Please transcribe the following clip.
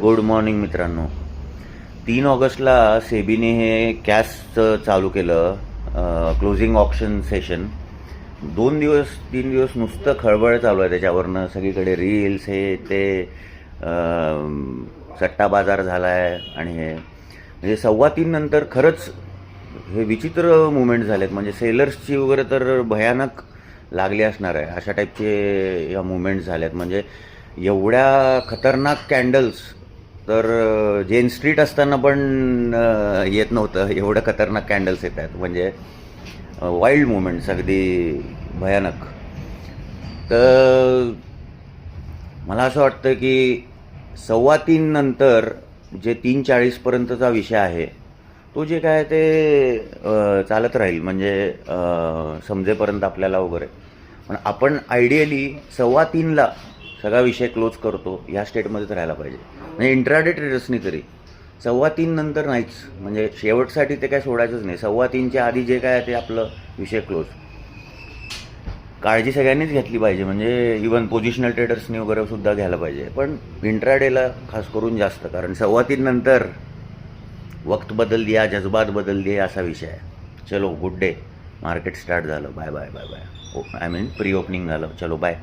Good morning मित्रांनो. 3 ऑगस्टला सेबीने हे कॅशचं चालू केलं, क्लोजिंग ऑप्शन सेशन. 3 दिवस नुसतं खळबळ चालू आहे त्याच्यावरनं. सगळीकडे रील्स हे ते, सट्टा बाजार झाला आहे. आणि हे म्हणजे 3:15 नंतर खरंच हे विचित्र मुवमेंट झालेत. म्हणजे सेलर्सची वगैरे तर भयानक लागली असणार आहे, अशा टाईपचे या मुवमेंट्स झाल्यात. म्हणजे एवढ्या खतरनाक कॅन्डल्स तर जेन स्ट्रीट असताना पण येत नव्हतं. एवढं खतरनाक कॅन्डल्स येत आहेत. म्हणजे वाईल्ड मुवमेंट्स, अगदी भयानक. तर मला असं वाटतं की 3:15 नंतर जे 3:40पर्यंतचा विषय आहे तो जे काय ते चालत राहील. म्हणजे समजेपर्यंत आपल्याला वगैरे. पण आपण आयडियली 3:15ला सगळा विषय क्लोज करतो, ह्या स्टेटमध्येच राहायला पाहिजे. म्हणजे इंट्राडे ट्रेडर्सनी तरी 3:15 नंतर नाहीच. म्हणजे शेवटसाठी ते काय सोडायचंच नाही. 3:15च्या आधी जे काय ते आपलं विषय क्लोज. काळजी सगळ्यांनीच घेतली पाहिजे. म्हणजे इवन पोझिशनल ट्रेडर्सनी वगैरे सुद्धा घ्यायला पाहिजे. पण इंट्राडेला खास करून जास्त, कारण 3:15 नंतर वक्त बदल दिया, जज्बात बदल दिए, असा विषय आहे. चलो, गुड डे. मार्केट स्टार्ट झालं. Bye bye bye bye. I mean pre opening झालं. चलो बाय.